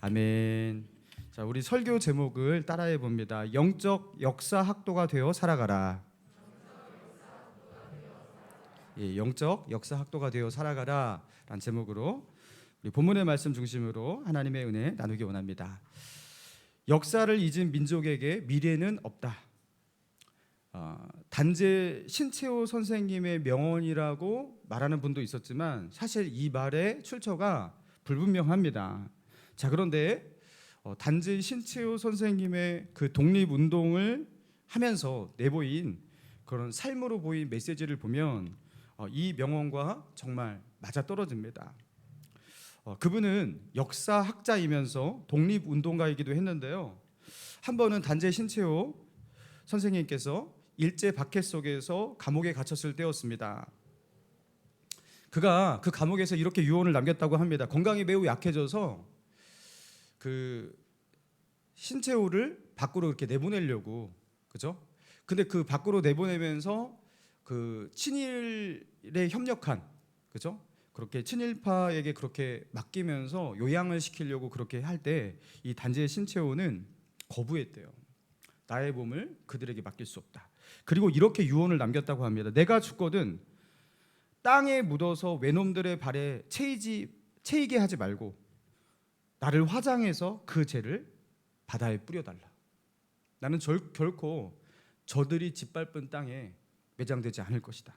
아멘. 자, 우리 설교 제목을 따라해 봅니다. 영적 역사 학도가 되어 살아가라. 예, 영적 역사 학도가 되어 살아가라 라는 제목으로 우리 본문의 말씀 중심으로 하나님의 은혜 나누기 원합니다. 역사를 잊은 민족에게 미래는 없다. 단재 신채호 선생님의 명언이라고 말하는 분도 있었지만 사실 이 말의 출처가 불분명합니다. 자, 그런데 단재 신채호 선생님의 그 독립운동을 하면서 내보인 그런 삶으로 보인 메시지를 보면 이 명언과 정말 맞아떨어집니다. 그분은 역사학자이면서 독립운동가이기도 했는데요. 한 번은 단재 신채호 선생님께서 일제 박해 속에서 감옥에 갇혔을 때였습니다. 그가 그 감옥에서 이렇게 유언을 남겼다고 합니다. 건강이 매우 약해져서 그 신채호를 밖으로 이렇게 내보내려고, 그죠? 근데 그 밖으로 내보내면서 그 친일에 협력한, 그죠? 그렇게 친일파에게 그렇게 맡기면서 요양을 시키려고 그렇게 할 때 이 단재 신채호는 거부했대요. 나의 몸을 그들에게 맡길 수 없다. 그리고 이렇게 유언을 남겼다고 합니다. 내가 죽거든 땅에 묻어서 외놈들의 발에 채이게 하지 말고 나를 화장해서 그 죄를 바다에 뿌려달라. 나는 결코 저들이 짓밟은 땅에 매장되지 않을 것이다.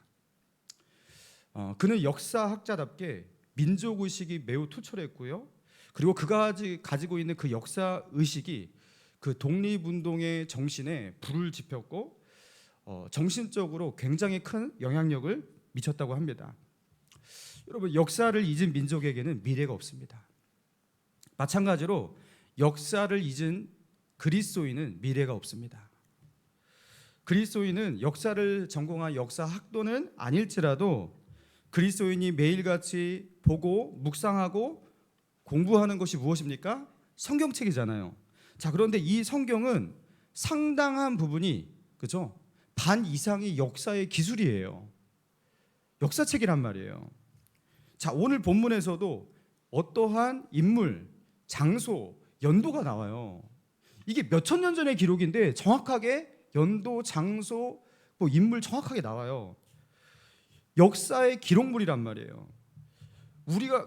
그는 역사학자답게 민족의식이 매우 투철했고요. 그리고 그가 가지고 있는 그 역사의식이 그 독립운동의 정신에 불을 지폈고 정신적으로 굉장히 큰 영향력을 미쳤다고 합니다. 여러분, 역사를 잊은 민족에게는 미래가 없습니다. 마찬가지로 역사를 잊은 그리스도인은 미래가 없습니다. 그리스도인은 역사를 전공한 역사학도는 아닐지라도 그리스도인이 매일같이 보고 묵상하고 공부하는 것이 무엇입니까? 성경책이잖아요. 자, 그런데 이 성경은 상당한 부분이, 그죠? 반 이상이 역사의 기술이에요. 역사책이란 말이에요. 자, 오늘 본문에서도 어떠한 인물, 장소, 연도가 나와요. 이게 몇천 년 전의 기록인데 정확하게 연도, 장소, 인물 정확하게 나와요. 역사의 기록물이란 말이에요.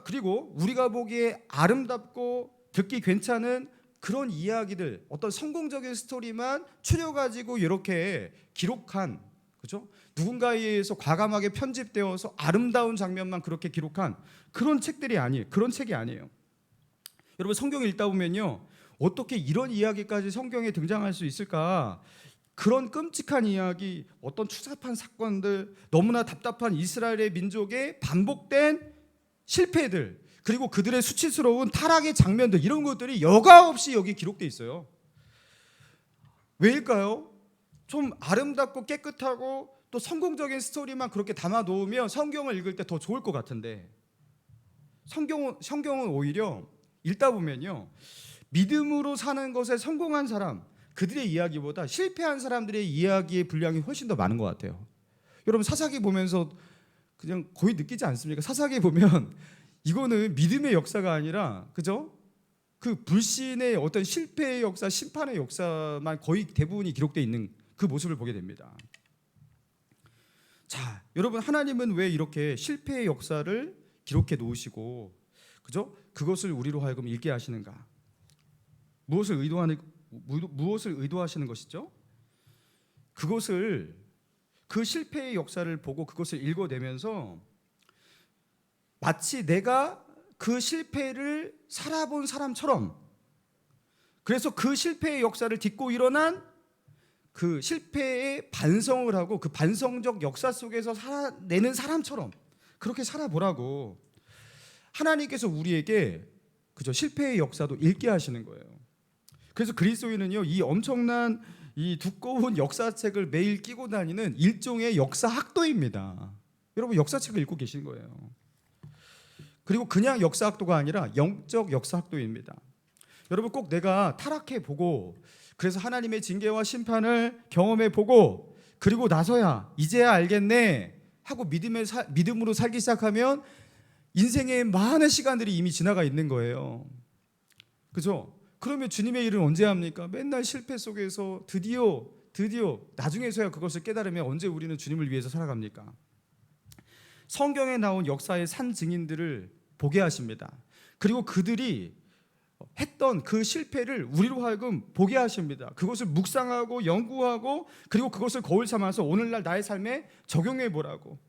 그리고 우리가 보기에 아름답고 듣기 괜찮은 그런 이야기들, 어떤 성공적인 스토리만 추려가지고 이렇게 기록한, 그죠? 누군가에 의해서 과감하게 편집되어서 아름다운 장면만 그렇게 기록한 그런 책이 아니에요. 여러분, 성경을 읽다 보면요, 어떻게 이런 이야기까지 성경에 등장할 수 있을까? 그런 끔찍한 이야기, 어떤 추잡한 사건들, 너무나 답답한 이스라엘의 민족의 반복된 실패들, 그리고 그들의 수치스러운 타락의 장면들, 이런 것들이 여과 없이 여기 기록되어 있어요. 왜일까요? 좀 아름답고 깨끗하고 또 성공적인 스토리만 그렇게 담아 놓으면 성경을 읽을 때 더 좋을 것 같은데, 성경은 오히려 읽다 보면요, 믿음으로 사는 것에 성공한 사람, 그들의 이야기보다 실패한 사람들의 이야기의 분량이 훨씬 더 많은 것 같아요. 여러분, 사사기 보면서 그냥 거의 느끼지 않습니까? 사사기 보면 이거는 믿음의 역사가 아니라, 그죠? 그 불신의 어떤 실패의 역사, 심판의 역사만 거의 대부분이 기록되어 있는 그 모습을 보게 됩니다. 자, 여러분, 하나님은 왜 이렇게 실패의 역사를 기록해 놓으시고, 그죠? 그것을 우리로 하여금 읽게 하시는가? 무엇을 의도하시는 것이죠? 그 실패의 역사를 보고 그것을 읽어내면서 마치 내가 그 실패를 살아본 사람처럼, 그래서 그 실패의 역사를 딛고 일어난 그 실패에 반성을 하고 그 반성적 역사 속에서 살아내는 사람처럼 그렇게 살아보라고 하나님께서 우리에게, 그죠, 실패의 역사도 읽게 하시는 거예요. 그래서 그리스도인은요, 이 엄청난 이 두꺼운 역사책을 매일 끼고 다니는 일종의 역사학도입니다. 여러분, 역사책을 읽고 계신 거예요. 그리고 그냥 역사학도가 아니라 영적 역사학도입니다. 여러분, 꼭 내가 타락해 보고 그래서 하나님의 징계와 심판을 경험해 보고 그리고 나서야 이제야 알겠네 하고 믿음으로 살기 시작하면 인생의 많은 시간들이 이미 지나가 있는 거예요. 그죠? 그러면 주님의 일은 언제 합니까? 맨날 실패 속에서 드디어 나중에서야 그것을 깨달으면 언제 우리는 주님을 위해서 살아갑니까? 성경에 나온 역사의 산 증인들을 보게 하십니다. 그리고 그들이 했던 그 실패를 우리로 하여금 보게 하십니다. 그것을 묵상하고 연구하고 그리고 그것을 거울 삼아서 오늘날 나의 삶에 적용해 보라고.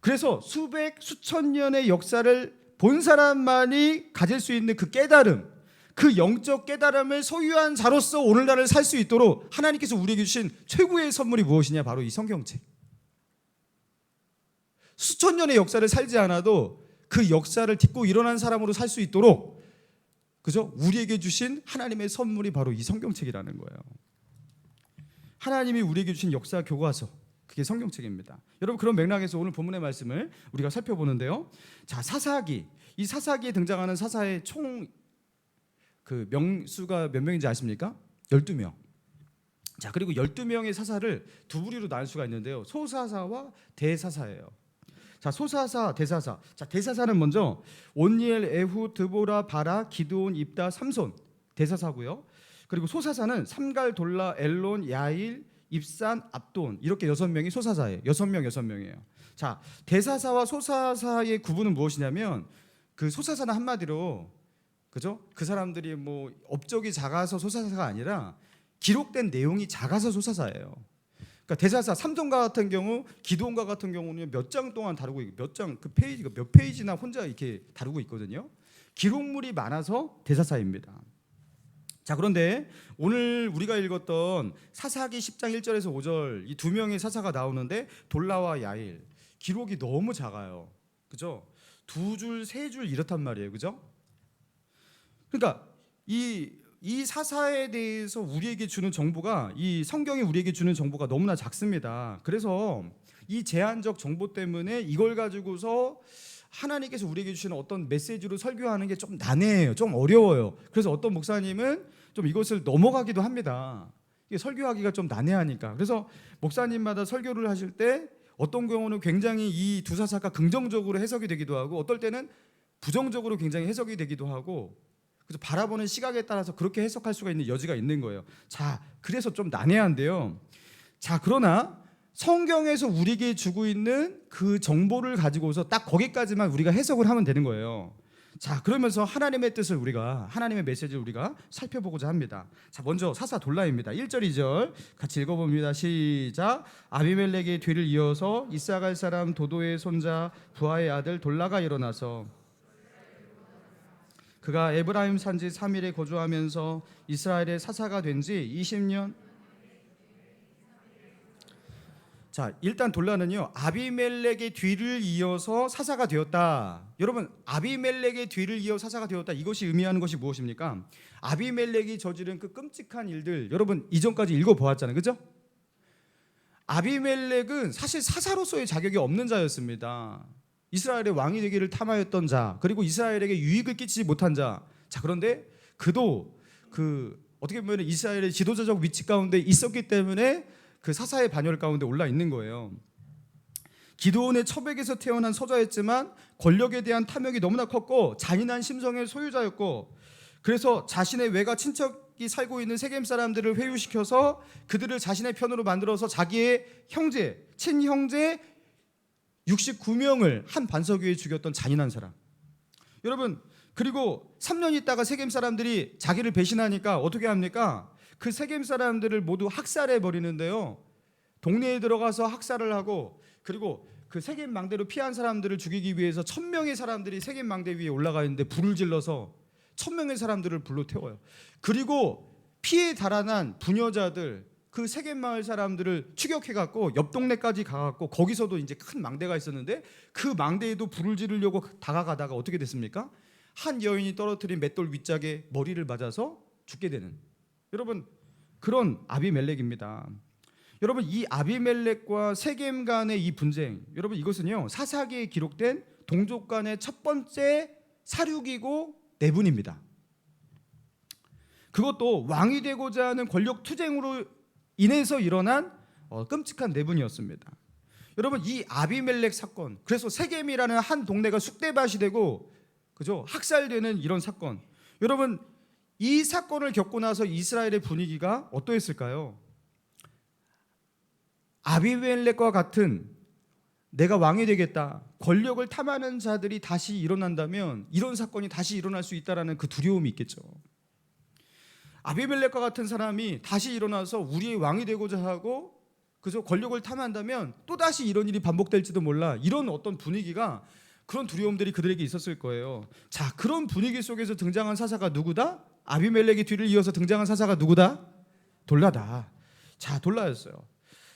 그래서 수천 년의 역사를 본 사람만이 가질 수 있는 그 깨달음, 그 영적 깨달음을 소유한 자로서 오늘날을 살 수 있도록 하나님께서 우리에게 주신 최고의 선물이 무엇이냐? 바로 이 성경책. 수천 년의 역사를 살지 않아도 그 역사를 딛고 일어난 사람으로 살 수 있도록, 그죠? 우리에게 주신 하나님의 선물이 바로 이 성경책이라는 거예요. 하나님이 우리에게 주신 역사 교과서, 그게 성경책입니다. 여러분, 그런 맥락에서 오늘 본문의 말씀을 우리가 살펴보는데요. 자, 사사기. 이 사사기에 등장하는 사사의 총 그 명수가 몇 명인지 아십니까? 12명. 자, 그리고 12명의 사사를 두 부류로 나눌 수가 있는데요. 소사사와 대사사예요. 자, 소사사, 대사사. 자, 대사사는 먼저 온니엘, 에후, 드보라, 바라, 기드온, 입다, 삼손. 대사사고요. 그리고 소사사는 삼갈, 돌라, 엘론, 야일, 입산, 압돈. 이렇게 6명이 소사사예요. 6명이에요. 자, 대사사와 소사사의 구분은 무엇이냐면, 그 소사사는 한마디로, 그죠? 그 사람들이 뭐 업적이 작아서 소사사가 아니라 기록된 내용이 작아서 소사사예요. 그러니까 대사사 삼손과 같은 경우, 기드온과 같은 경우는 몇 장 동안 다루고 있고, 몇 장 그 페이지가 몇 페이지나 혼자 이렇게 다루고 있거든요. 기록물이 많아서 대사사입니다. 자, 그런데 오늘 우리가 읽었던 사사기 10장 1절에서 5절 이 두 명의 사사가 나오는데, 돌라와 야일, 기록이 너무 작아요. 그죠? 2줄, 3줄 이렇단 말이에요. 그죠? 그러니까 이 사사에 대해서 우리에게 주는 정보가, 이 성경이 우리에게 주는 정보가 너무나 작습니다. 그래서 이 제한적 정보 때문에 이걸 가지고서 하나님께서 우리에게 주시는 어떤 메시지로 설교하는 게 좀 난해해요. 좀 어려워요. 그래서 어떤 목사님은 좀 이것을 넘어가기도 합니다. 이게 설교하기가 좀 난해하니까. 그래서 목사님마다 설교를 하실 때 어떤 경우는 굉장히 이 두 사사가 긍정적으로 해석이 되기도 하고, 어떨 때는 부정적으로 굉장히 해석이 되기도 하고, 그래서 바라보는 시각에 따라서 그렇게 해석할 수가 있는 여지가 있는 거예요. 자, 그래서 좀 난해한데요. 자, 그러나 성경에서 우리에게 주고 있는 그 정보를 가지고서 딱 거기까지만 우리가 해석을 하면 되는 거예요. 자, 그러면서 하나님의 뜻을 우리가, 하나님의 메시지를 우리가 살펴보고자 합니다. 자, 먼저 사사 돌라입니다. 1절 2절 같이 읽어봅니다. 시작. 아비멜렉의 뒤를 이어서 이사갈 사람 도도의 손자 부하의 아들 돌라가 일어나서 그가 에브라임 산지 3일에 거주하면서 이스라엘의 사사가 된 지 20년. 자, 일단 돌라는요, 아비멜렉의 뒤를 이어서 사사가 되었다. 여러분, 아비멜렉의 뒤를 이어 사사가 되었다, 이것이 의미하는 것이 무엇입니까? 아비멜렉이 저지른 그 끔찍한 일들, 여러분 이전까지 읽어보았잖아요. 그죠? 아비멜렉은 사실 사사로서의 자격이 없는 자였습니다. 이스라엘의 왕이 되기를 탐하였던 자, 그리고 이스라엘에게 유익을 끼치지 못한 자. 자, 그런데 그도 어떻게 보면 이스라엘의 지도자적 위치 가운데 있었기 때문에 그 사사의 반열 가운데 올라 있는 거예요. 기드온의 처백에서 태어난 서자였지만 권력에 대한 탐욕이 너무나 컸고 잔인한 심성의 소유자였고, 그래서 자신의 외가 친척이 살고 있는 세겜 사람들을 회유시켜서 그들을 자신의 편으로 만들어서 자기의 형제, 친형제 69명을 한 반석 위에 죽였던 잔인한 사람. 여러분, 그리고 3년 있다가 세겜 사람들이 자기를 배신하니까 어떻게 합니까? 그 세겜 사람들을 모두 학살해 버리는데요. 동네에 들어가서 학살을 하고, 그리고 그 세겜 망대로 피한 사람들을 죽이기 위해서 1000명의 사람들이 세겜 망대 위에 올라가 있는데 불을 질러서 1000명의 사람들을 불로 태워요. 그리고 피해 달아난 부녀자들, 그 세겜 마을 사람들을 추격해갖고 옆 동네까지 가갖고, 거기서도 이제 큰 망대가 있었는데 그 망대에도 불을 지르려고 다가가다가 어떻게 됐습니까? 한 여인이 떨어뜨린 맷돌 윗짝에 머리를 맞아서 죽게 되는, 여러분, 그런 아비멜렉입니다. 여러분, 이 아비멜렉과 세겜 간의 이 분쟁, 여러분 이것은요 사사기에 기록된 동족 간의 첫 번째 사륙이고 내분입니다. 그것도 왕이 되고자 하는 권력 투쟁으로 인해서 일어난 끔찍한 내분이었습니다. 여러분, 이 아비멜렉 사건, 그래서 세겜이라는 한 동네가 쑥대밭이 되고, 그죠? 학살되는 이런 사건. 여러분, 이 사건을 겪고 나서 이스라엘의 분위기가 어떠했을까요? 아비멜렉과 같은 내가 왕이 되겠다, 권력을 탐하는 자들이 다시 일어난다면 이런 사건이 다시 일어날 수 있다라는 그 두려움이 있겠죠. 아비멜렉과 같은 사람이 다시 일어나서 우리의 왕이 되고자 하고 그래서 권력을 탐한다면 또다시 이런 일이 반복될지도 몰라. 이런 어떤 분위기가, 그런 두려움들이 그들에게 있었을 거예요. 자, 그런 분위기 속에서 등장한 사사가 누구다? 아비멜렉의 뒤를 이어서 등장한 사사가 누구다? 돌라다. 자, 돌라였어요.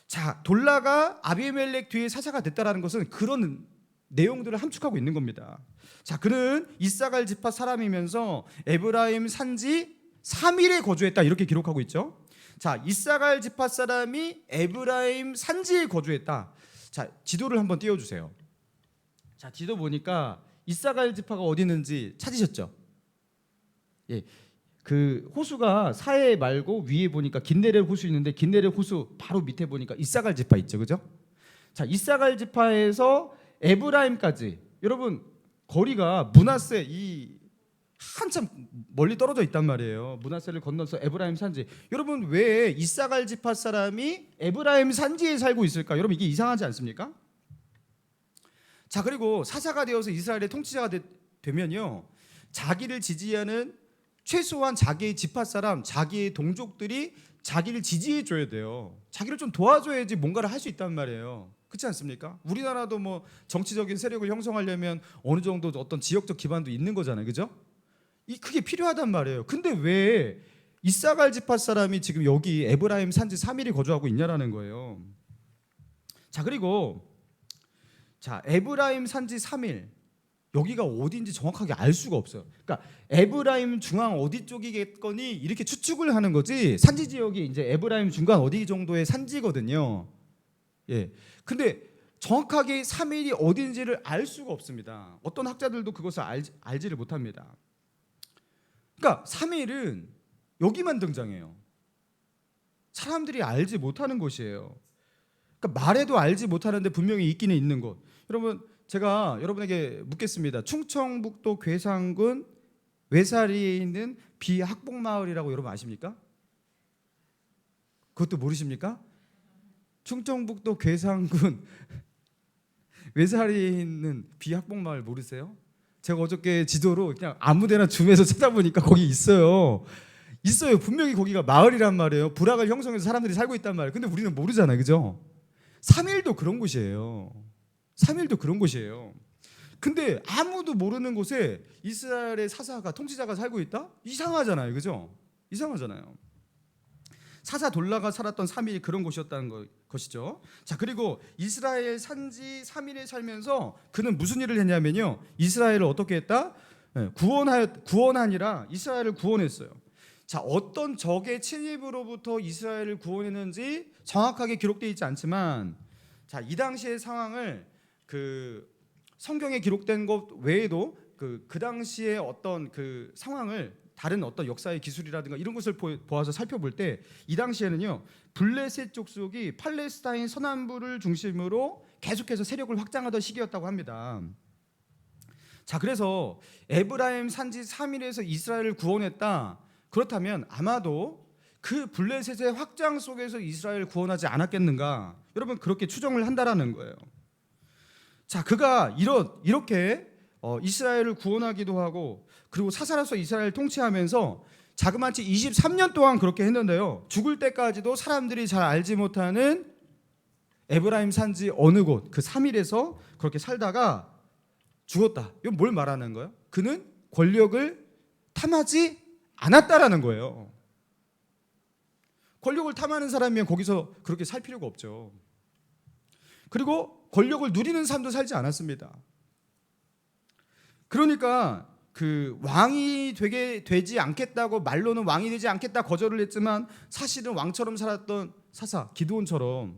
자, 돌라가 아비멜렉 뒤에 사사가 됐다라는 것은 그런 내용들을 함축하고 있는 겁니다. 자, 그는 이사갈 지파 사람이면서 에브라임 산지 3일에 거주했다, 이렇게 기록하고 있죠. 자, 이사갈 지파 사람이 에브라임 산지에 거주했다. 자, 지도를 한번 띄워주세요. 자, 지도 보니까 이사갈 지파가 어디 있는지 찾으셨죠? 예, 그 호수가 사해 말고 위에 보니까 긴네렛 호수 있는데 긴네렛 호수 바로 밑에 보니까 이사갈 지파 있죠, 그죠? 자, 이사갈 지파에서 에브라임까지, 여러분 거리가 므낫세 이 한참 멀리 떨어져 있단 말이에요. 므낫세를 건너서 에브라임 산지. 여러분 왜 이사갈 지파 사람이 에브라임 산지에 살고 있을까? 여러분 이게 이상하지 않습니까? 자, 그리고 사사가 되어서 이스라엘의 통치자가 되면요, 자기를 지지하는 최소한 자기의 지파 사람, 자기의 동족들이 자기를 지지해 줘야 돼요. 자기를 좀 도와줘야지 뭔가를 할 수 있단 말이에요. 그렇지 않습니까? 우리나라도 뭐 정치적인 세력을 형성하려면 어느 정도 어떤 지역적 기반도 있는 거잖아요, 그죠? 그게 필요하단 말이에요. 근데 왜 이사갈 지파 사람이 지금 여기 에브라임 산지 3일이 거주하고 있냐라는 거예요. 자, 그리고 자, 에브라임 산지 3일, 여기가 어디인지 정확하게 알 수가 없어요. 그러니까 에브라임 중앙 어디 쪽이겠거니 이렇게 추측을 하는 거지, 산지 지역이 이제 에브라임 중간 어디 정도의 산지거든요. 예. 근데 정확하게 3일이 어딘지를 알 수가 없습니다. 어떤 학자들도 그것을 알지를 못합니다. 그러니까 3일은 여기만 등장해요. 사람들이 알지 못하는 곳이에요. 그러니까 말해도 알지 못하는데 분명히 있기는 있는 곳. 여러분, 제가 여러분에게 묻겠습니다. 충청북도 괴산군 외사리에 있는 비학복마을이라고 여러분 아십니까? 그것도 모르십니까? 충청북도 괴산군 외사리에 있는 비학복마을 모르세요? 제가 어저께 지도로 그냥 아무데나 줌해서 찾아보니까 거기 있어요. 분명히 거기가 마을이란 말이에요. 부락을 형성해서 사람들이 살고 있단 말이에요. 근데 우리는 모르잖아요, 그죠? 3일도 그런 곳이에요. 3일도 그런 곳이에요. 근데 아무도 모르는 곳에 이스라엘의 사사가, 통치자가 살고 있다? 이상하잖아요, 그죠? 이상하잖아요. 사사 돌라가 살았던 3일이 그런 곳이었다는 것이죠. 자, 그리고 이스라엘 산지 3일에 살면서 그는 무슨 일을 했냐면요, 이스라엘을 어떻게 했다? 구원하니라 이스라엘을 구원했어요. 자, 어떤 적의 침입으로부터 이스라엘을 구원했는지 정확하게 기록되어 있지 않지만, 자, 이 당시의 상황을 그 성경에 기록된 것 외에도 그 당시의 어떤 그 상황을 다른 어떤 역사의 기술이라든가 이런 것을 보아서 살펴볼 때 이 당시에는요, 블레셋 족속이 팔레스타인 서남부를 중심으로 계속해서 세력을 확장하던 시기였다고 합니다. 자, 그래서 에브라임 산지 3일에서 이스라엘을 구원했다. 그렇다면 아마도 그 블레셋의 확장 속에서 이스라엘을 구원하지 않았겠는가? 여러분, 그렇게 추정을 한다라는 거예요. 자, 그가 이렇게 이스라엘을 구원하기도 하고, 그리고 사사로서 이스라엘을 통치하면서 자그마치 23년 동안 그렇게 했는데요, 죽을 때까지도 사람들이 잘 알지 못하는 에브라임 산지 어느 곳 그 3일에서 그렇게 살다가 죽었다. 이건 뭘 말하는 거예요? 그는 권력을 탐하지 않았다라는 거예요. 권력을 탐하는 사람이면 거기서 그렇게 살 필요가 없죠. 그리고 권력을 누리는 삶도 살지 않았습니다. 그러니까 그 왕이 되지 않겠다고, 말로는 왕이 되지 않겠다 거절을 했지만 사실은 왕처럼 살았던 사사 기드온처럼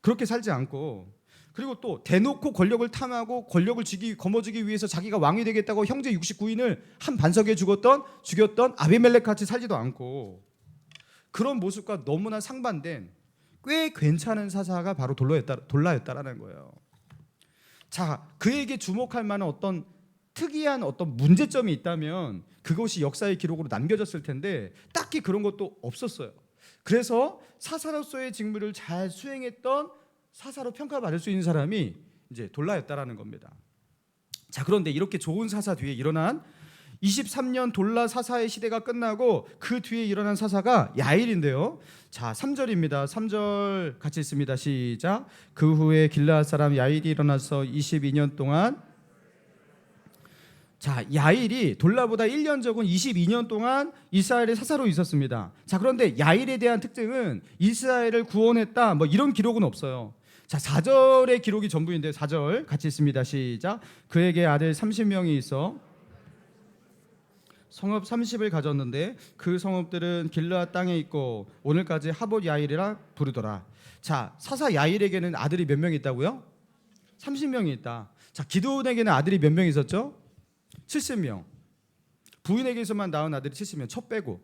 그렇게 살지 않고, 그리고 또 대놓고 권력을 탐하고 권력을 거머쥐기 위해서 자기가 왕이 되겠다고 형제 69인을 한 반석에 죽였던 아비멜렉 같이 살지도 않고, 그런 모습과 너무나 상반된 꽤 괜찮은 사사가 바로 돌라였다라는 거예요. 자, 그에게 주목할 만한 어떤 특이한 어떤 문제점이 있다면 그것이 역사의 기록으로 남겨졌을 텐데 딱히 그런 것도 없었어요. 그래서 사사로서의 직무를 잘 수행했던 사사로 평가받을 수 있는 사람이 이제 돌라였다라는 겁니다. 자, 그런데 이렇게 좋은 사사 뒤에 일어난 23년 돌라 사사의 시대가 끝나고 그 뒤에 일어난 사사가 야일인데요. 자, 3절입니다. 3절 같이 읽습니다. 시작. 그 후에 길르앗 사람 야일이 일어나서 22년 동안, 자, 야일이 돌라보다 1년 적은 22년 동안 이스라엘의 사사로 있었습니다. 자, 그런데 야일에 대한 특징은 이스라엘을 구원했다 뭐 이런 기록은 없어요. 자, 4절의 기록이 전부인데 4절 같이 읽습니다. 시작. 그에게 아들 30명이 있어 성읍 30을 가졌는데 그 성읍들은 길르앗 땅에 있고 오늘까지 하봇 야일이라 부르더라. 자, 사사 야일에게는 아들이 몇 명 있다고요? 30명이 있다. 자, 기드온에게는 아들이 몇 명 있었죠? 70명. 부인에게서만 낳은 아들이 70명, 첫 빼고.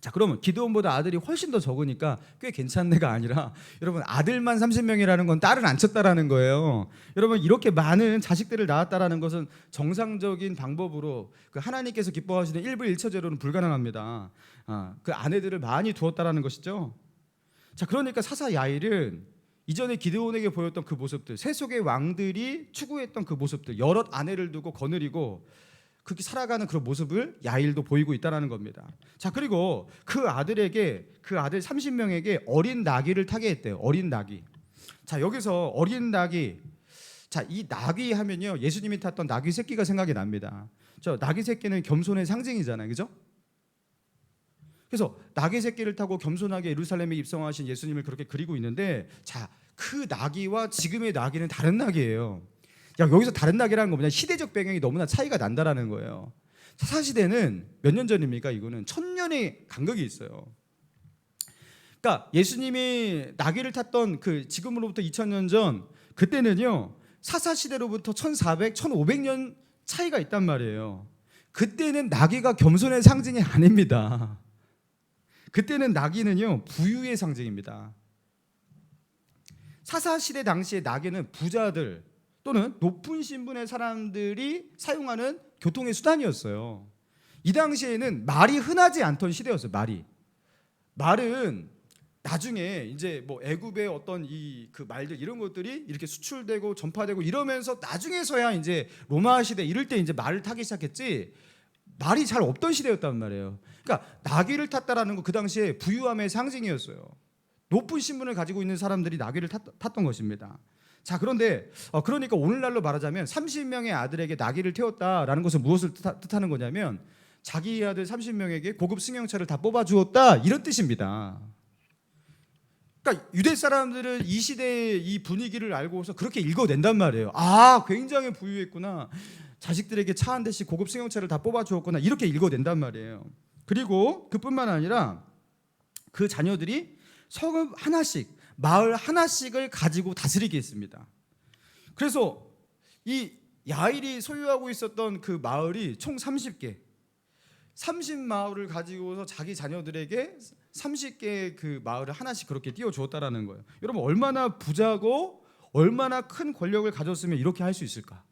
자, 그러면 기드온보다 아들이 훨씬 더 적으니까 꽤 괜찮네가 아니라 여러분 아들만 30명이라는 건 딸을 안 쳤다라는 거예요. 여러분 이렇게 많은 자식들을 낳았다라는 것은 정상적인 방법으로 그 하나님께서 기뻐하시는 일부일처제로는 불가능합니다. 그 아내들을 많이 두었다라는 것이죠. 자, 그러니까 사사 야일은 이전에 기드온에게 보였던 그 모습들, 세속의 왕들이 추구했던 그 모습들, 여럿 아내를 두고 거느리고 그렇게 살아가는 그런 모습을 야일도 보이고 있다라는 겁니다. 자, 그리고 그 아들에게, 그 아들 30명에게 어린 나귀를 타게 했대요. 어린 나귀. 자, 여기서 어린 나귀. 자, 이 나귀 하면요, 예수님이 탔던 나귀 새끼가 생각이 납니다. 저 나귀 새끼는 겸손의 상징이잖아요, 그죠? 그래서 나귀 새끼를 타고 겸손하게 예루살렘에 입성하신 예수님을 그렇게 그리고 있는데, 자, 그 나귀와 지금의 나귀는 다른 나귀예요. 야, 여기서 다른 낙이라는 거 뭐냐, 시대적 배경이 너무나 차이가 난다라는 거예요. 사사시대는 몇 년 전입니까? 이거는 1000년의 간격이 있어요. 그러니까 예수님이 나귀를 탔던 그 지금으로부터 2000년 전, 그때는요 사사시대로부터 1400, 1500년 차이가 있단 말이에요. 그때는 나귀가 겸손의 상징이 아닙니다. 그때는 나귀는요 부유의 상징입니다. 사사시대 당시에 나귀는 부자들 또는 높은 신분의 사람들이 사용하는 교통의 수단이었어요. 이 당시에는 말이 흔하지 않던 시대였어요. 말은 나중에 이제 뭐 애굽의 어떤 이 그 말들 이런 것들이 이렇게 수출되고 전파되고 이러면서 나중에서야 이제 로마 시대 이럴 때 이제 말을 타기 시작했지, 말이 잘 없던 시대였단 말이에요. 그러니까 나귀를 탔다라는 거 그 당시에 부유함의 상징이었어요. 높은 신분을 가지고 있는 사람들이 나귀를 탔던 것입니다. 자, 그런데 그러니까 오늘날로 말하자면 30명의 아들에게 나귀를 태웠다라는 것은 무엇을 뜻하는 거냐면 자기 아들 30명에게 고급 승용차를 다 뽑아주었다 이런 뜻입니다. 그러니까 유대 사람들은 이 시대의 이 분위기를 알고서 그렇게 읽어낸단 말이에요. 아, 굉장히 부유했구나, 자식들에게 차 한 대씩 고급 승용차를 다 뽑아주었구나, 이렇게 읽어낸단 말이에요. 그리고 그뿐만 아니라 그 자녀들이 성읍 하나씩, 마을 하나씩을 가지고 다스리게 했습니다. 그래서 이 야일이 소유하고 있었던 그 마을이 총 30개, 30마을을 가지고서 자기 자녀들에게 30개의 그 마을을 하나씩 그렇게 띄워주었다라는 거예요. 여러분 얼마나 부자고 얼마나 큰 권력을 가졌으면 이렇게 할 수 있을까?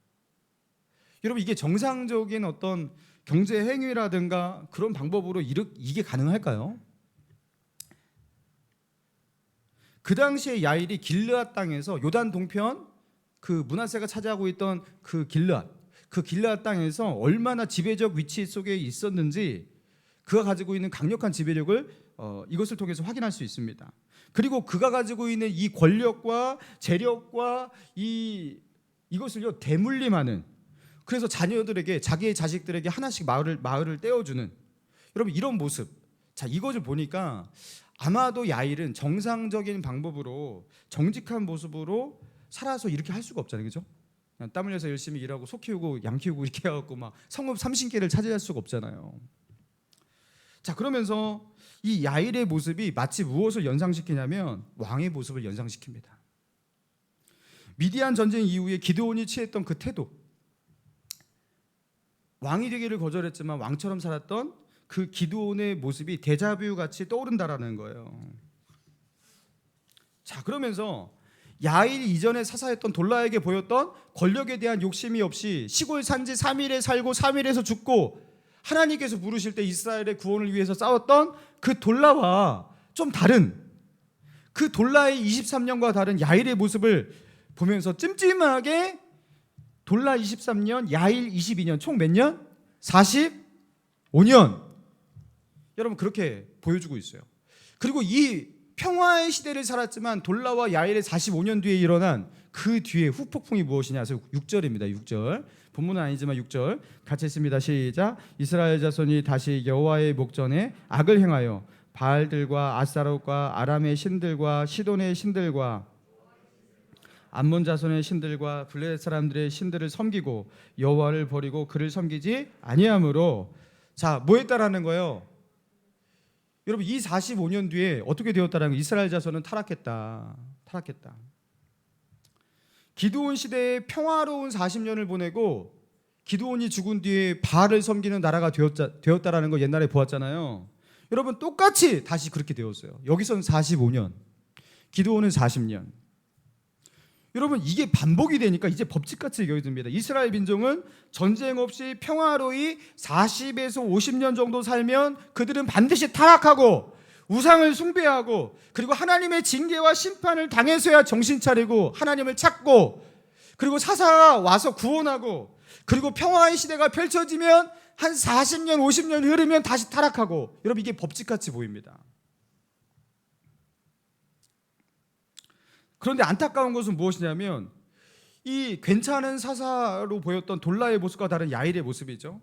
여러분 이게 정상적인 어떤 경제 행위라든가 그런 방법으로 이게 가능할까요? 그 당시에 야일이 길르앗 땅에서 요단 동편 그 므낫세가 차지하고 있던 그 길르앗 땅에서 얼마나 지배적 위치 속에 있었는지 그가 가지고 있는 강력한 지배력을 이것을 통해서 확인할 수 있습니다. 그리고 그가 가지고 있는 이 권력과 재력과 이것을요 대물림하는, 그래서 자녀들에게, 자기의 자식들에게 하나씩 마을을 떼어주는, 여러분 이런 모습. 자, 이것을 보니까 아마도 야일은 정상적인 방법으로 정직한 모습으로 살아서 이렇게 할 수가 없잖아요, 그죠? 그냥 땀 흘려서 열심히 일하고 소 키우고 양 키우고 이렇게 해갖고 막 성읍 30개를 차지할 수가 없잖아요. 자, 그러면서 이 야일의 모습이 마치 무엇을 연상시키냐면 왕의 모습을 연상시킵니다. 미디안 전쟁 이후에 기드온이 취했던 그 태도, 왕이 되기를 거절했지만 왕처럼 살았던 그 기드온의 모습이 데자뷰 같이 떠오른다라는 거예요. 자, 그러면서 야일 이전에 사사였던 돌라에게 보였던 권력에 대한 욕심이 없이 시골 산지 3일에 살고 3일에서 죽고 하나님께서 부르실 때 이스라엘의 구원을 위해서 싸웠던 그 돌라와 좀 다른, 그 돌라의 23년과 다른 야일의 모습을 보면서 찜찜하게 돌라 23년, 야일 22년, 총 몇 년? 45년. 여러분 그렇게 보여주고 있어요. 그리고 이 평화의 시대를 살았지만 돌라와 야일의 45년 뒤에 일어난 그 뒤에 후폭풍이 무엇이냐? 6절입니다. 6절. 본문은 아니지만 6절 같이 읽습니다. 시작. 이스라엘 자손이 다시 여호와의 목전에 악을 행하여 바알들과 아스타롯과 아람의 신들과 시돈의 신들과 암몬 자손의 신들과 블레셋 사람들의 신들을 섬기고 여호와를 버리고 그를 섬기지 아니하므로. 자, 뭐 했다라는 거예요? 여러분 이 45년 뒤에 어떻게 되었다라는 거예요? 이스라엘 자손은 타락했다. 기드온 시대에 평화로운 40년을 보내고 기드온이 죽은 뒤에 바알을 섬기는 나라가 되었다라는 거 옛날에 보았잖아요. 여러분 똑같이 다시 그렇게 되었어요. 여기서는 45년, 기드온은 40년. 여러분 이게 반복이 되니까 이제 법칙같이 여겨집니다. 이스라엘 민족은 전쟁 없이 평화로이 40에서 50년 정도 살면 그들은 반드시 타락하고 우상을 숭배하고 그리고 하나님의 징계와 심판을 당해서야 정신 차리고 하나님을 찾고 그리고 사사가 와서 구원하고 그리고 평화의 시대가 펼쳐지면 한 40년 50년 흐르면 다시 타락하고. 여러분 이게 법칙같이 보입니다. 그런데 안타까운 것은 무엇이냐면 이 괜찮은 사사로 보였던 돌라의 모습과 다른 야일의 모습이죠.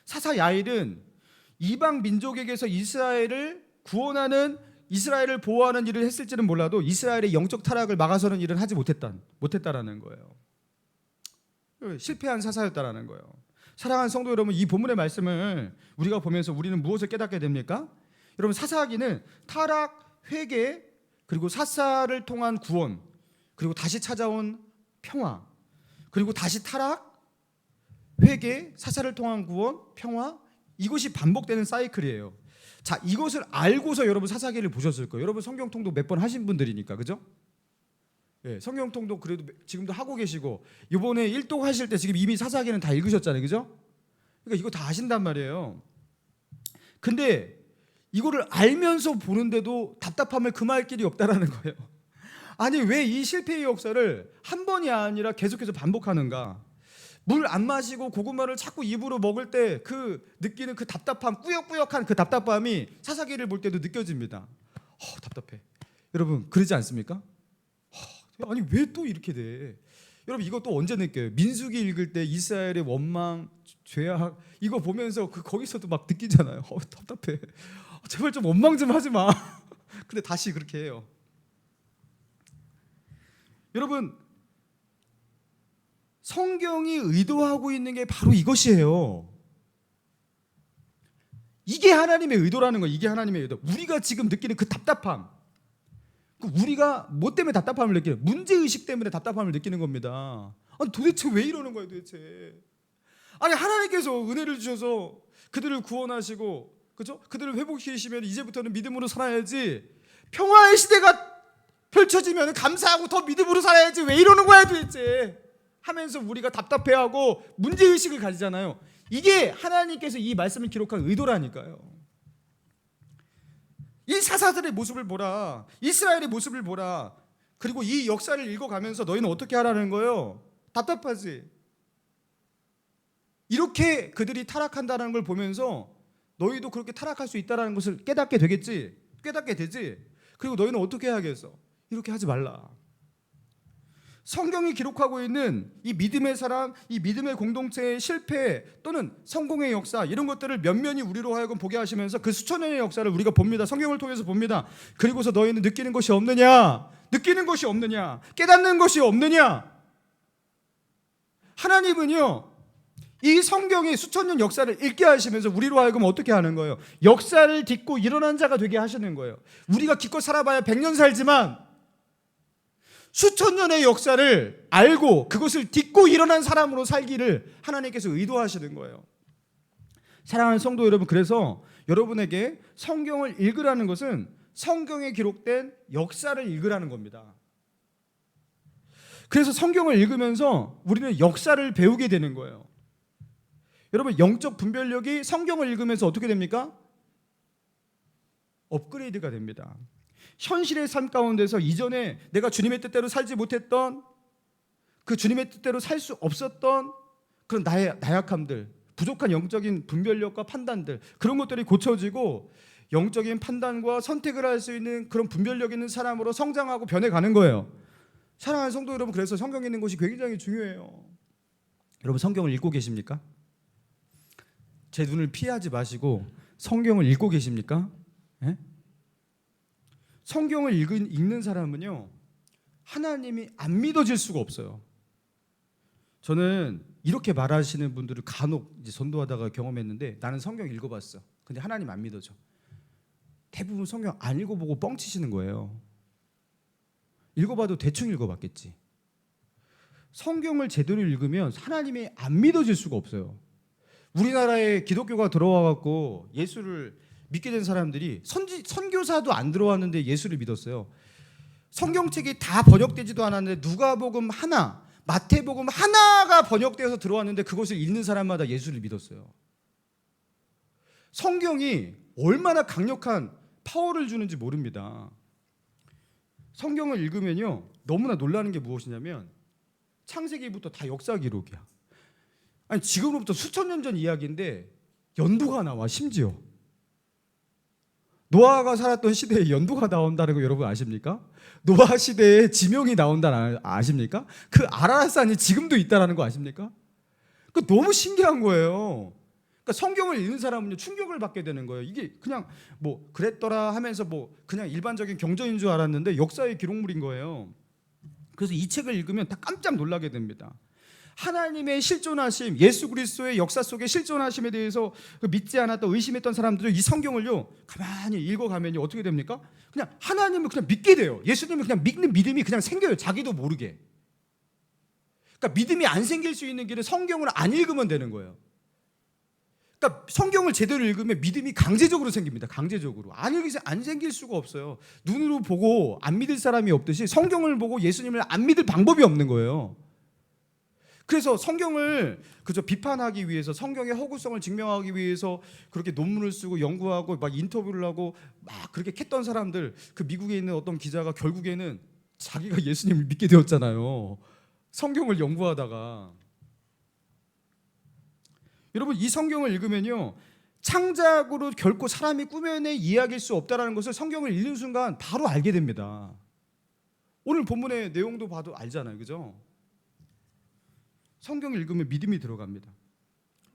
사사 야일은 이방 민족에게서 이스라엘을 구원하는, 이스라엘을 보호하는 일을 했을지는 몰라도 이스라엘의 영적 타락을 막아서는 일은 하지 못했다라는 거예요. 실패한 사사였다라는 거예요. 사랑하는 성도 여러분, 이 본문의 말씀을 우리가 보면서 우리는 무엇을 깨닫게 됩니까? 여러분 사사기는 타락, 회개, 그리고 사사를 통한 구원, 그리고 다시 찾아온 평화, 그리고 다시 타락, 회개, 사사를 통한 구원, 평화, 이것이 반복되는 사이클이에요. 자, 이것을 알고서 여러분 사사기를 보셨을 거예요. 여러분 성경 통독 몇 번 하신 분들이니까, 그죠? 예, 성경 통독 그래도 지금도 하고 계시고 이번에 일독 하실 때 지금 이미 사사기는 다 읽으셨잖아요, 그죠? 그러니까 이거 다 아신단 말이에요. 근데 이거를 알면서 보는데도 답답함을 금할 길이 없다라는 거예요. 아니 왜 이 실패의 역사를 한 번이 아니라 계속해서 반복하는가? 물 안 마시고 고구마를 자꾸 입으로 먹을 때 그 느끼는 그 답답함, 꾸역꾸역한 그 답답함이 사사기를 볼 때도 느껴집니다. 답답해. 여러분 그러지 않습니까? 아니 왜 또 이렇게 돼? 여러분 이거 또 언제 느껴요? 민수기 읽을 때 이스라엘의 원망, 죄악 이거 보면서 거기서도 막 느끼잖아요. 답답해. 제발 좀 원망 좀 하지 마. 근데 다시 그렇게 해요. 여러분 성경이 의도하고 있는 게 바로 이것이에요. 이게 하나님의 의도라는 거예요. 이게 하나님의 의도. 우리가 지금 느끼는 그 답답함, 우리가 뭐 때문에 답답함을 느끼는, 문제의식 때문에 답답함을 느끼는 겁니다. 아니 도대체 왜 이러는 거예요 도대체? 아니 하나님께서 은혜를 주셔서 그들을 구원하시고, 그죠? 그들을 회복시키시면 이제부터는 믿음으로 살아야지, 평화의 시대가 펼쳐지면 감사하고 더 믿음으로 살아야지 왜 이러는 거야 도대체 하면서 우리가 답답해하고 문제의식을 가지잖아요. 이게 하나님께서 이 말씀을 기록한 의도라니까요. 이 사사들의 모습을 보라, 이스라엘의 모습을 보라. 그리고 이 역사를 읽어가면서 너희는 어떻게 하라는 거예요? 답답하지? 이렇게 그들이 타락한다는 걸 보면서 너희도 그렇게 타락할 수 있다는 것을 깨닫게 되겠지? 깨닫게 되지? 그리고 너희는 어떻게 해야겠어? 이렇게 하지 말라. 성경이 기록하고 있는 이 믿음의 사람, 이 믿음의 공동체의 실패 또는 성공의 역사, 이런 것들을 면면히 우리로 하여금 보게 하시면서 그 수천 년의 역사를 우리가 봅니다. 성경을 통해서 봅니다. 그리고서 너희는 느끼는 것이 없느냐? 느끼는 것이 없느냐? 깨닫는 것이 없느냐? 하나님은요, 이 성경의 수천 년 역사를 읽게 하시면서 우리로 하여금 어떻게 하는 거예요? 역사를 딛고 일어난 자가 되게 하시는 거예요. 우리가 기껏 살아봐야 100년 살지만 수천 년의 역사를 알고 그것을 딛고 일어난 사람으로 살기를 하나님께서 의도하시는 거예요. 사랑하는 성도 여러분, 그래서 여러분에게 성경을 읽으라는 것은 성경에 기록된 역사를 읽으라는 겁니다. 그래서 성경을 읽으면서 우리는 역사를 배우게 되는 거예요. 여러분, 영적 분별력이 성경을 읽으면서 어떻게 됩니까? 업그레이드가 됩니다. 현실의 삶 가운데서 이전에 내가 주님의 뜻대로 살지 못했던, 그 주님의 뜻대로 살 수 없었던 그런 나의 나약함들, 부족한 영적인 분별력과 판단들, 그런 것들이 고쳐지고 영적인 판단과 선택을 할 수 있는 그런 분별력 있는 사람으로 성장하고 변해가는 거예요. 사랑하는 성도 여러분, 그래서 성경에 있는 것이 굉장히 중요해요. 여러분, 성경을 읽고 계십니까? 제 눈을 피하지 마시고 성경을 읽고 계십니까? 예? 성경을 읽는 사람은요, 하나님이 안 믿어질 수가 없어요. 저는 이렇게 말하시는 분들을 간혹 이제 전도하다가 경험했는데, 나는 성경 읽어봤어. 근데 하나님 안 믿어져. 대부분 성경 안 읽어보고 뻥치시는 거예요. 읽어봐도 대충 읽어봤겠지. 성경을 제대로 읽으면 하나님이 안 믿어질 수가 없어요. 우리나라에 기독교가 들어와갖고 예수를 믿게 된 사람들이 선교사도 안 들어왔는데 예수를 믿었어요. 성경책이 다 번역되지도 않았는데 누가복음 하나, 마태복음 하나가 번역되어서 들어왔는데 그것을 읽는 사람마다 예수를 믿었어요. 성경이 얼마나 강력한 파워를 주는지 모릅니다. 성경을 읽으면요, 너무나 놀라는 게 무엇이냐면 창세기부터 다 역사 기록이야. 아니, 지금으로부터 수천 년 전 이야기인데 연도가 나와. 심지어 노아가 살았던 시대에 연도가 나온다는 거 여러분 아십니까? 노아 시대에 지명이 나온다는 아십니까? 그 아라рат산이 지금도 있다는 거 아십니까? 그 너무 신기한 거예요. 그러니까 성경을 읽는 사람은요, 충격을 받게 되는 거예요. 이게 그냥 뭐 그랬더라 하면서 뭐 그냥 일반적인 경전인 줄 알았는데 역사의 기록물인 거예요. 그래서 이 책을 읽으면 다 깜짝 놀라게 됩니다. 하나님의 실존하심, 예수 그리스도의 역사 속의 실존하심에 대해서 믿지 않았던, 의심했던 사람들은 이 성경을요 가만히 읽어가면요 어떻게 됩니까? 그냥 하나님을 그냥 믿게 돼요. 예수님을 그냥 믿는 믿음이 그냥 생겨요. 자기도 모르게. 그러니까 믿음이 안 생길 수 있는 길은 성경을 안 읽으면 되는 거예요. 그러니까 성경을 제대로 읽으면 믿음이 강제적으로 생깁니다. 강제적으로. 안 생길 수가 없어요. 눈으로 보고 안 믿을 사람이 없듯이 성경을 보고 예수님을 안 믿을 방법이 없는 거예요. 그래서 성경을 그저 비판하기 위해서, 성경의 허구성을 증명하기 위해서 그렇게 논문을 쓰고 연구하고 막 인터뷰를 하고 막 그렇게 캤던 사람들, 그 미국에 있는 어떤 기자가 결국에는 자기가 예수님을 믿게 되었잖아요. 성경을 연구하다가. 여러분, 이 성경을 읽으면요, 창작으로 결코 사람이 꾸며낸 이야기일 수 없다는 것을 성경을 읽는 순간 바로 알게 됩니다. 오늘 본문의 내용도 봐도 알잖아요. 그죠? 성경을 읽으면 믿음이 들어갑니다.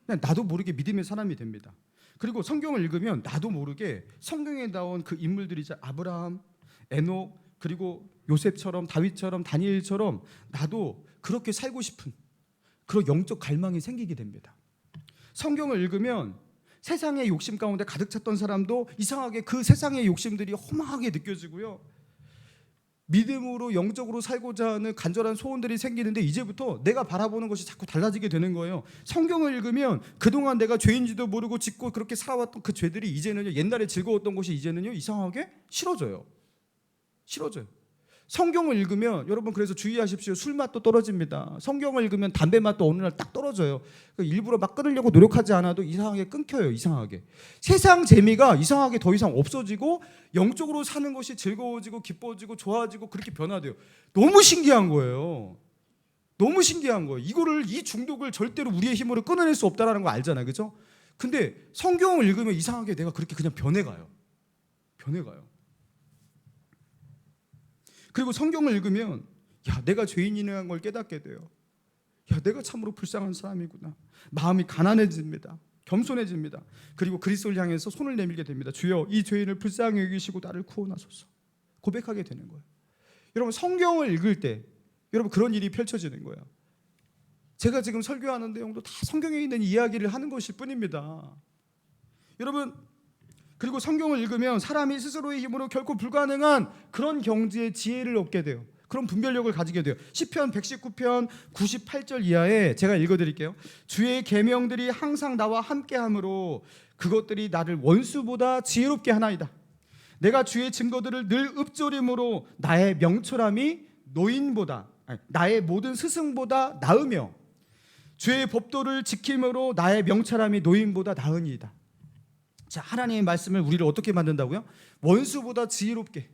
그냥 나도 모르게 믿음의 사람이 됩니다. 그리고 성경을 읽으면 나도 모르게 성경에 나온 그 인물들이죠. 아브라함, 에녹, 그리고 요셉처럼, 다윗처럼, 다니엘처럼 나도 그렇게 살고 싶은 그런 영적 갈망이 생기게 됩니다. 성경을 읽으면 세상의 욕심 가운데 가득 찼던 사람도 이상하게 그 세상의 욕심들이 허망하게 느껴지고요, 믿음으로 영적으로 살고자 하는 간절한 소원들이 생기는데 이제부터 내가 바라보는 것이 자꾸 달라지게 되는 거예요. 성경을 읽으면 그동안 내가 죄인지도 모르고 짓고 그렇게 살아왔던 그 죄들이 이제는요, 옛날에 즐거웠던 것이 이제는요 이상하게 싫어져요. 성경을 읽으면 여러분, 그래서 주의하십시오. 술 맛도 떨어집니다. 성경을 읽으면 담배 맛도 어느 날 딱 떨어져요. 일부러 막 끊으려고 노력하지 않아도 이상하게 끊겨요. 이상하게 세상 재미가 이상하게 더 이상 없어지고 영적으로 사는 것이 즐거워지고 기뻐지고 좋아지고 그렇게 변화돼요. 너무 신기한 거예요. 이 중독을 절대로 우리의 힘으로 끊어낼 수 없다는 거 알잖아요. 그죠? 근데 성경을 읽으면 이상하게 내가 그렇게 그냥 변해가요. 그리고 성경을 읽으면 내가 죄인이라는 걸 깨닫게 돼요. 내가 참으로 불쌍한 사람이구나. 마음이 가난해집니다. 겸손해집니다. 그리고 그리스도를 향해서 손을 내밀게 됩니다. 주여, 이 죄인을 불쌍히 여기시고 나를 구원하소서. 고백하게 되는 거예요. 여러분, 성경을 읽을 때 여러분 그런 일이 펼쳐지는 거예요. 제가 지금 설교하는 내용도 다 성경에 있는 이야기를 하는 것일 뿐입니다. 여러분, 그리고 성경을 읽으면 사람이 스스로의 힘으로 결코 불가능한 그런 경지의 지혜를 얻게 돼요. 그런 분별력을 가지게 돼요. 시편 119편 98절 이하에 제가 읽어드릴게요. 주의 계명들이 항상 나와 함께하므로 그것들이 나를 원수보다 지혜롭게 하나이다. 내가 주의 증거들을 늘 읊조림으로 나의 명철함이 노인보다 나의 모든 스승보다 나으며 주의 법도를 지킴으로 나의 명철함이 노인보다 나으니이다. 자, 하나님의 말씀을 우리를 어떻게 만든다고요? 원수보다 지혜롭게.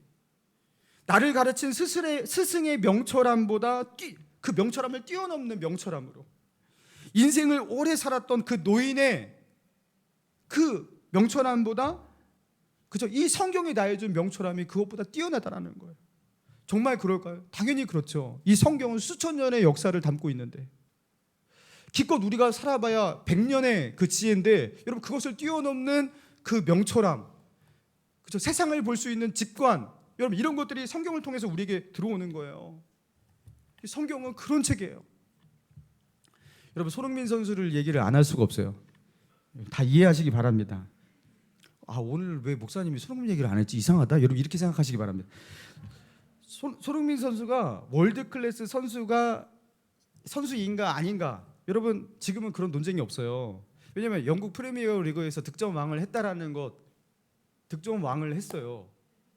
나를 가르친 스승의 명철함보다 그 명철함을 뛰어넘는 명철함으로, 인생을 오래 살았던 그 노인의 그 명철함보다, 그죠? 이 성경이 나에 준 명철함이 그것보다 뛰어나다라는 거예요. 정말 그럴까요? 당연히 그렇죠. 이 성경은 수천 년의 역사를 담고 있는데, 기껏 우리가 살아봐야 100년의 그 지혜인데, 여러분 그것을 뛰어넘는 그 명철함, 그죠? 세상을 볼 수 있는 직관, 여러분 이런 것들이 성경을 통해서 우리에게 들어오는 거예요. 성경은 그런 책이에요. 여러분 손흥민 선수를 얘기를 안 할 수가 없어요. 다 이해하시기 바랍니다. 오늘 왜 목사님이 손흥민 얘기를 안 했지? 이상하다. 여러분 이렇게 생각하시기 바랍니다. 손흥민 선수가 월드 클래스 선수인가 아닌가, 여러분 지금은 그런 논쟁이 없어요. 왜냐하면 영국 프리미어 리그에서 득점왕을 했다라는 것, 득점왕을 했어요.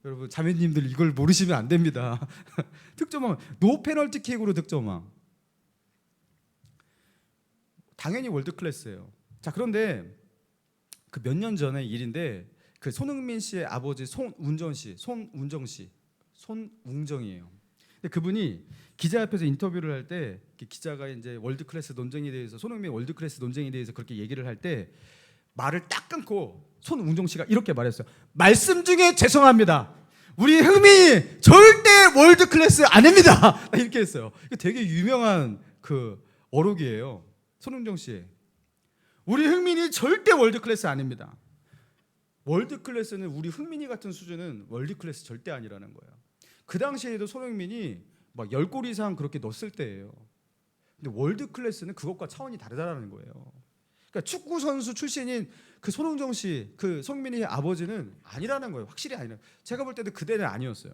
여러분 자매님들 이걸 모르시면 안 됩니다. 득점왕, 노 페널티킥으로 득점왕. 당연히 월드 클래스예요. 자, 그런데 그 몇 년 전의 일인데, 그 손흥민 씨의 아버지 손웅정이에요. 근데 그분이 기자 앞에서 인터뷰를 할 때, 기자가 이제 월드 클래스 논쟁에 대해서, 손흥민 월드 클래스 논쟁에 대해서 그렇게 얘기를 할 때 말을 딱 끊고 손웅정 씨가 이렇게 말했어요. 말씀 중에 죄송합니다. 우리 흥민이 절대 월드 클래스 아닙니다. 이렇게 했어요. 이거 되게 유명한 그 어록이에요. 손흥정 씨, 우리 흥민이 절대 월드 클래스 아닙니다. 월드 클래스는, 우리 흥민이 같은 수준은 월드 클래스 절대 아니라는 거예요. 그 당시에도 손흥민이 막 10골 이상 그렇게 넣었을 때예요. 근데 월드 클래스는 그것과 차원이 다르다라는 거예요. 그러니까 축구 선수 출신인 그 손흥정 씨, 그 손흥민의 아버지는 아니라는 거예요. 확실히 아니라. 제가 볼 때도 그때는 아니었어요.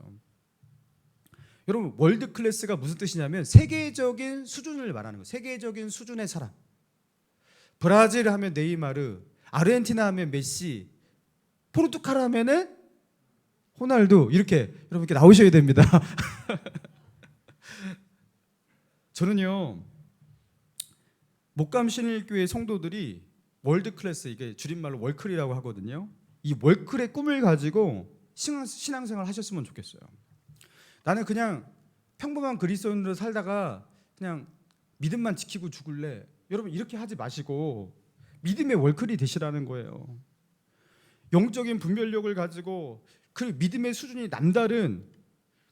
여러분 월드 클래스가 무슨 뜻이냐면 세계적인 수준을 말하는 거예요. 세계적인 수준의 사람. 브라질 하면 네이마르, 아르헨티나 하면 메시, 포르투갈 하면은 호날두, 이렇게 여러분 이렇게 나오셔야 됩니다. 저는요, 목감 신일교회 성도들이 월드 클래스, 이게 줄임말로 월클이라고 하거든요. 이 월클의 꿈을 가지고 신앙생활 하셨으면 좋겠어요. 나는 그냥 평범한 그리스도인으로 살다가 그냥 믿음만 지키고 죽을래. 여러분 이렇게 하지 마시고 믿음의 월클이 되시라는 거예요. 영적인 분별력을 가지고 그 믿음의 수준이 남다른,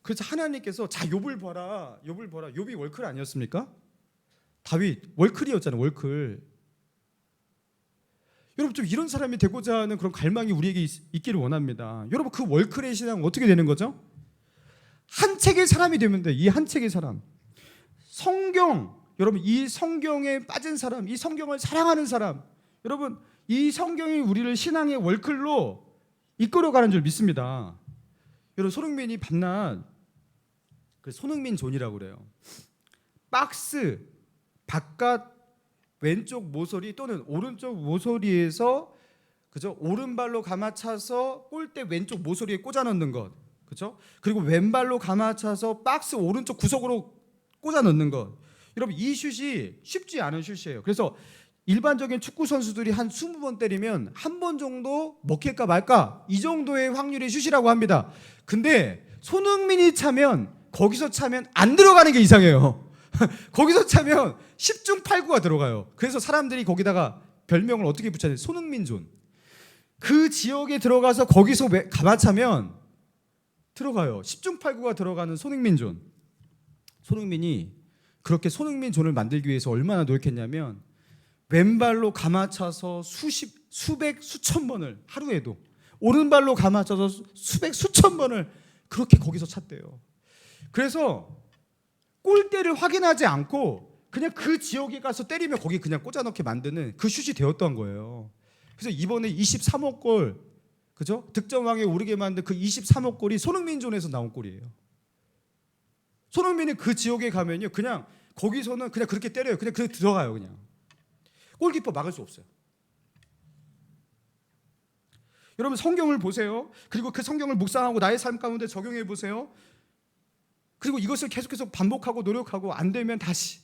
그래서 하나님께서 자 욥을 봐라. 욥이 월클 아니었습니까? 다윗 월클이었잖아요. 월클. 여러분 좀 이런 사람이 되고자 하는 그런 갈망이 우리에게 있기를 원합니다. 여러분 그 월클의 신앙은 어떻게 되는 거죠? 한 책의 사람이 되면 돼. 이 한 책의 사람. 성경, 여러분 이 성경에 빠진 사람, 이 성경을 사랑하는 사람, 여러분 이 성경이 우리를 신앙의 월클로 이끌어가는 줄 믿습니다. 여러분 손흥민이 밤낮 그 손흥민 존이라고 그래요. 박스 바깥 왼쪽 모서리 또는 오른쪽 모서리에서, 그죠? 오른발로 감아차서 골대 왼쪽 모서리에 꽂아 넣는 것, 그죠? 그리고 왼발로 감아차서 박스 오른쪽 구석으로 꽂아 넣는 것. 여러분 이 슛이 쉽지 않은 슛이에요. 그래서 일반적인 축구 선수들이 한 20번 때리면 한 번 정도 먹힐까 말까, 이 정도의 확률의 슛이라고 합니다. 근데 손흥민이 차면, 거기서 차면 안 들어가는 게 이상해요. 거기서 차면 10중 8구가 들어가요. 그래서 사람들이 거기다가 별명을 어떻게 붙여야 돼? 손흥민존. 그 지역에 들어가서 거기서 감아차면 들어가요. 10중 8구가 들어가는 손흥민존. 손흥민이 그렇게 손흥민존을 만들기 위해서 얼마나 노력했냐면 왼발로 감아차서 수백 수천 번을 하루에도, 오른발로 감아차서 수백 수천 번을 그렇게 거기서 찼대요. 그래서 골대를 확인하지 않고 그냥 그 지역에 가서 때리면 거기 그냥 꽂아넣게 만드는 그 슛이 되었던 거예요. 그래서 이번에 23호 골, 그죠? 득점왕에 오르게 만든 그 23호 골이 손흥민 존에서 나온 골이에요. 손흥민이 그 지역에 가면요, 그냥 거기서는 그냥 그렇게 때려요. 그냥 그렇게 들어가요. 그냥 골키퍼 막을 수 없어요. 여러분 성경을 보세요. 그리고 그 성경을 묵상하고 나의 삶 가운데 적용해 보세요. 그리고 이것을 계속해서 반복하고 노력하고 안 되면 다시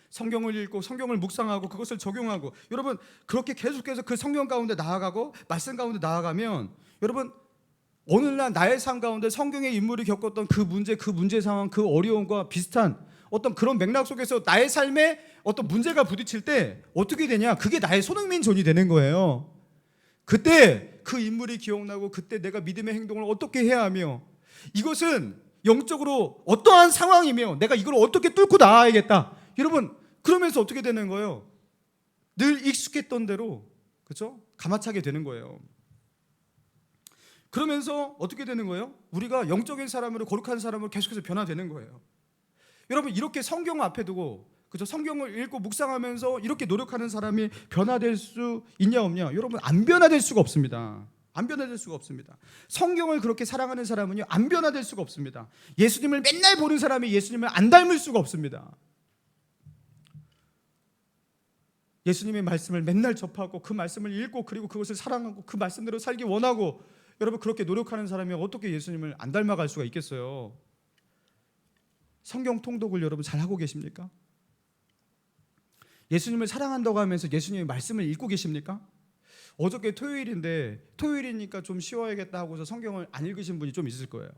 성경을 읽고 성경을 묵상하고 그것을 적용하고, 여러분 그렇게 계속해서 그 성경 가운데 나아가고 말씀 가운데 나아가면, 여러분 어느 날 나의 삶 가운데 성경의 인물이 겪었던 그 문제 상황, 그 어려움과 비슷한 어떤 그런 맥락 속에서 나의 삶에 어떤 문제가 부딪힐 때 어떻게 되냐? 그게 나의 손흥민전이 되는 거예요. 그때 그 인물이 기억나고 그때 내가 믿음의 행동을 어떻게 해야 하며, 이것은 영적으로 어떠한 상황이며 내가 이걸 어떻게 뚫고 나아야겠다. 여러분 그러면서 어떻게 되는 거예요? 늘 익숙했던 대로, 그렇죠? 가마차게 되는 거예요. 그러면서 어떻게 되는 거예요? 우리가 영적인 사람으로, 거룩한 사람으로 계속해서 변화되는 거예요. 여러분 이렇게 성경 앞에 두고, 그죠? 성경을 읽고 묵상하면서 이렇게 노력하는 사람이 변화될 수 있냐 없냐? 여러분 안 변화될 수가 없습니다. 안 변화될 수가 없습니다. 성경을 그렇게 사랑하는 사람은요 안 변화될 수가 없습니다. 예수님을 맨날 보는 사람이 예수님을 안 닮을 수가 없습니다. 예수님의 말씀을 맨날 접하고 그 말씀을 읽고 그리고 그것을 사랑하고 그 말씀대로 살기 원하고, 여러분 그렇게 노력하는 사람이 어떻게 예수님을 안 닮아갈 수가 있겠어요? 성경 통독을 여러분 잘 하고 계십니까? 예수님을 사랑한다고 하면서 예수님의 말씀을 읽고 계십니까? 어저께 토요일이니까 좀 쉬어야겠다 하고서 성경을 안 읽으신 분이 좀 있을 거예요.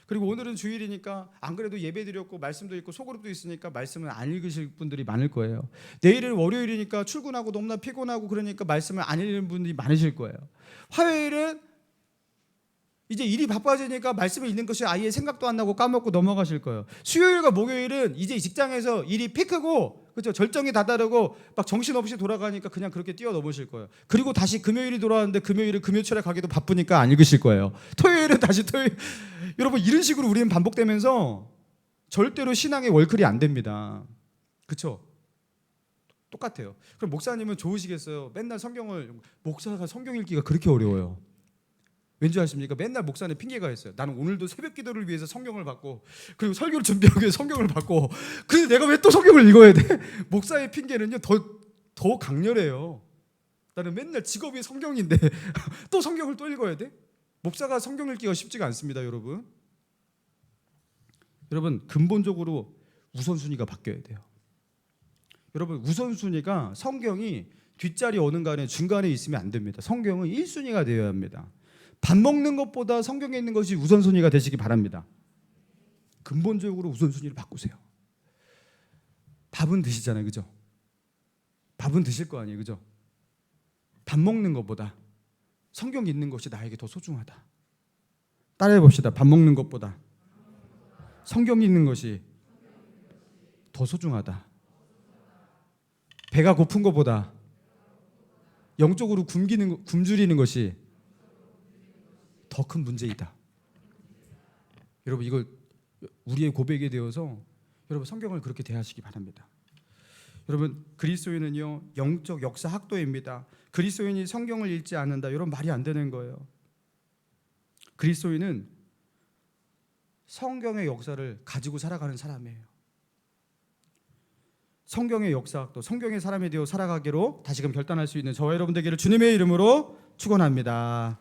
그리고 오늘은 주일이니까 안 그래도 예배 드렸고 말씀도 있고 소그룹도 있으니까 말씀을 안 읽으실 분들이 많을 거예요. 내일은 월요일이니까 출근하고 너무나 피곤하고 그러니까 말씀을 안 읽는 분들이 많으실 거예요. 화요일은 이제 일이 바빠지니까 말씀을 읽는 것이 아예 생각도 안 나고 까먹고 넘어가실 거예요. 수요일과 목요일은 이제 직장에서 일이 피크고, 그렇죠? 절정이 다다르고 막 정신없이 돌아가니까 그냥 그렇게 뛰어넘으실 거예요. 그리고 다시 금요일이 돌아왔는데 금요일은 금요철에 가기도 바쁘니까 안 읽으실 거예요. 토요일은 다시 토요일. 여러분 이런 식으로 우리는 반복되면서 절대로 신앙의 월클이 안 됩니다. 그렇죠? 똑같아요. 그럼 목사님은 좋으시겠어요? 맨날 목사가 성경 읽기가 그렇게 어려워요. 왠지 아십니까? 맨날 목사님 핑계가 있어요. 나는 오늘도 새벽 기도를 위해서 성경을 받고, 그리고 설교를 준비하기 위해서 성경을 받고, 근데 내가 왜 또 성경을 읽어야 돼? 목사의 핑계는요 더 강렬해요. 나는 맨날 직업이 성경인데 또 성경을 또 읽어야 돼? 목사가 성경 읽기가 쉽지가 않습니다, 여러분. 여러분 근본적으로 우선순위가 바뀌어야 돼요. 여러분 우선순위가, 성경이 뒷자리 어느 간에 중간에 있으면 안 됩니다. 성경은 1순위가 되어야 합니다. 밥 먹는 것보다 성경에 있는 것이 우선순위가 되시기 바랍니다. 근본적으로 우선순위를 바꾸세요. 밥은 드시잖아요, 그죠? 밥은 드실 거 아니에요, 그죠? 밥 먹는 것보다 성경 읽는 것이 나에게 더 소중하다. 따라해 봅시다. 밥 먹는 것보다 성경 읽는 것이 더 소중하다. 배가 고픈 것보다 영적으로 굶주리는 것이 더 큰 문제이다. 여러분 이걸 우리의 고백이 되어서 여러분 성경을 그렇게 대하시기 바랍니다. 여러분 그리스도인은요 영적 역사 학도입니다. 그리스도인이 성경을 읽지 않는다, 여러분 말이 안 되는 거예요. 그리스도인은 성경의 역사를 가지고 살아가는 사람이에요. 성경의 역사 학도, 성경의 사람이 되어 살아가기로 다시금 결단할 수 있는 저와 여러분 되기를 주님의 이름으로 축원합니다.